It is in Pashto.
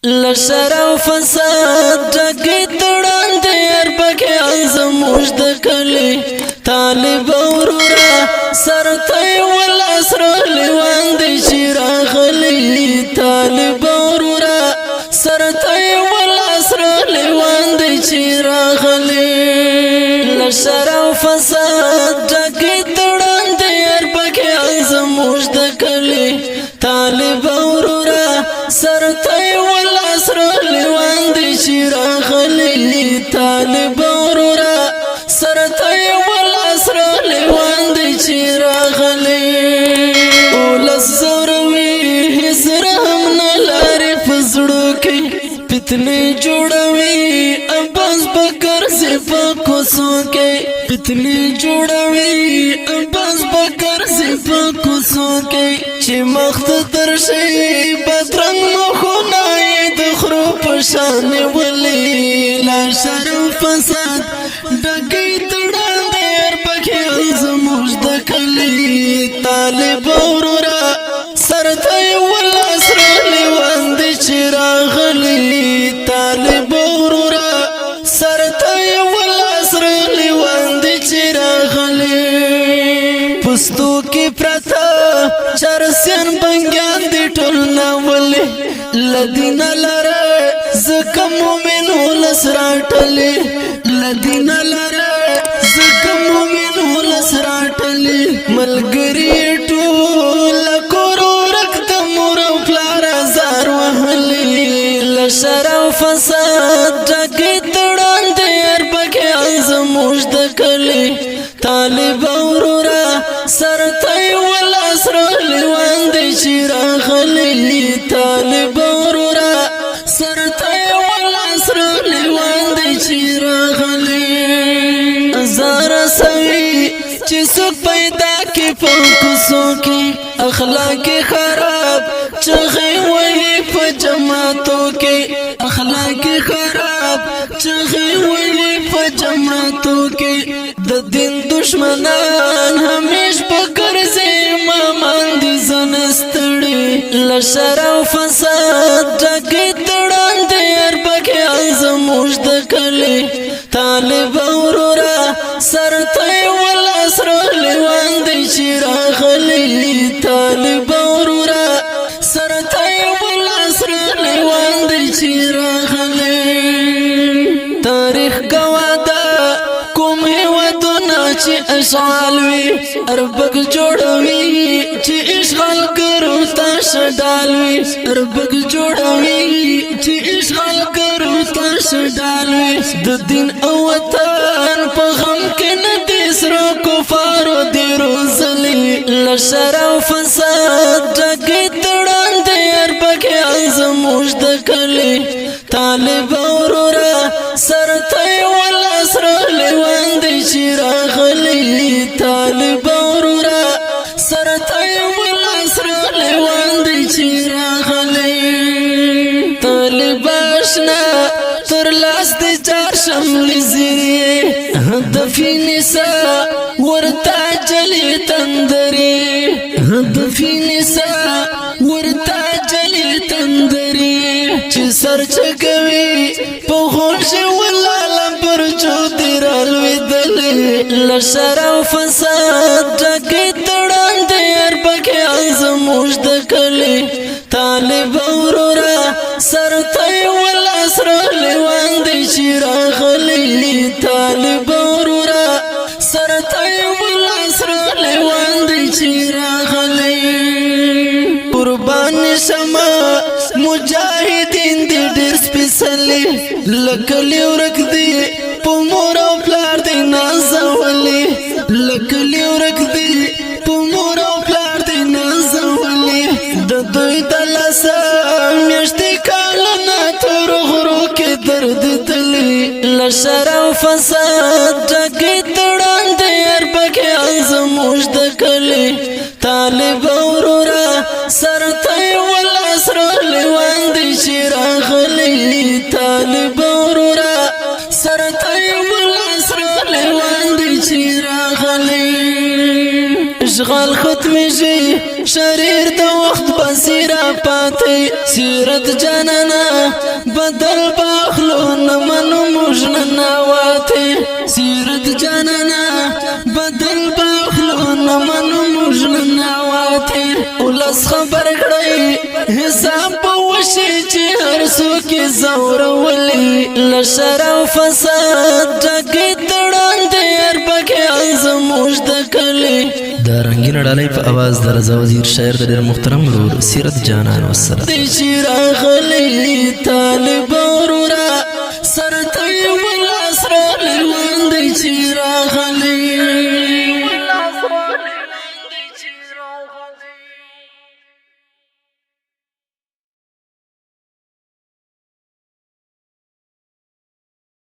لشر او فساد ډګي تړان دې اربکه زموږ د کلی طالب اورورا سرته ول اسر لیوان دې شراغلی طالب اورورا سرته ول اسر لیوان دې شراغلی لشر او فساد ډګي تړان دې اربکه زموږ د کلی طالب اورورا سرته ول اسر لیوان دې شراغلی طالب اورورا سرته ول اسر لیوان دې شراغلی ولس زوروي هسرهم نه لارې فزړو کې پتلې جوړوي عباس بکر صفا کوسو کې پتلې جوړوي عباس بکر صفا کوسو کې چې مخت درشي بدرنګ مخونه د خرو پشان ولي لا شرم فساد ډګي تړان دې اربکه زموږ د کلی طالب اورورا سرته ول اسر لیوان دې چراغلی طالب اورورا سرته ول اسر لیوان دې چراغلی پستو کې پرتا چرسن بنګان دې ټول ناولې لدین لره زکه مومن ولس راټلې لدین لره زکه مومن ولس راټلې ملګری ټول کورو رکت مور پلار زار وهلې لشر او فساد ډګي تړان دې اربکه زموږ د کلی طالب اورورا سرته ول اسر لیوان دې شراغلی طالب اورورا سرته ول اسر لیوان دې شراغلی زار سوي چې څوک پیدا کې فوکسو کې اخلاق خراب چغې وې په جماعتو کې اخلاق خراب چغې وې په جماعتو کې د دین دشمنان همیش پکرځي مامان دي زنستړي لشر او فساد ډګي تړان دې اربکه زموږ د کلی طالب اورورا سرته ول اسر لیوان دې شراغلی طالب اورورا سرته ول اسر لیوان دې شراغلی تاریخ گوادا کوم هیوادونه چې اشغال وي اربک جوړوي چې اشغال کرو تاش ډالوي اربک جوړوي چې اشغال کرو تاش ډالوي د دین او وطن په غم کې نه دي سره کفارو دي روزلي لشر او فساد ډګي تړان دې اربکه زموږ د کلی طالب اورورا سرته ول اسر لیوان دې شراغلی طالب اورورا سرته ول اسر لیوان دې شراغلی طالب آشنا تر لاس دې چار شمل زیری هدفی نساء ورتا جلی تندری هدفی نساء ورتا جلی تندری چې سر چکوي په خوش ولاله پر چودي رالویدل لشر او فساد ډګي تړان دې اربکه زموږ د کلی طالب اورورا سرته ول اسر لیوان دې شراغلی طالب اورورا سرته ول اسر لیوان دې شراغلی قربان شمه مجاهدین دې ډېر سپېڅلي لکلی ورک دي په مور او پلار دې نازولي لکلی ورک دي په مور او پلار دې نازولي د دوی د لاسه میاشتې کالونه تور غرو کې درد دلی لشر او فساد ډګي تړان دې اربکه زموږ د کلی طالب اورورا سرته ول اسر لیوان دې شراغلی طالب اورورا سرته ول اسر لیوان دې شراغلی اشغال ختم شي شریر د وخت بصیرا پاتې سیرت جانانا بدل باخلو نمنو مجننا واته سیرت جانانا بدل باخلو نمنو مجننا واته ولس خبر کړی حساب وشي چې هر څوک زور ولي لشر او فساد ټکی تړان دې هر پکې ازموج د کلی دا رنگین ډالۍ په आवाज د رضا وزیر شاعر د ډېر محترم ورور سیرت جانان والسلام دې چې راغلی طالب ورورا سرته یو لاس را لوند دې چې راغلی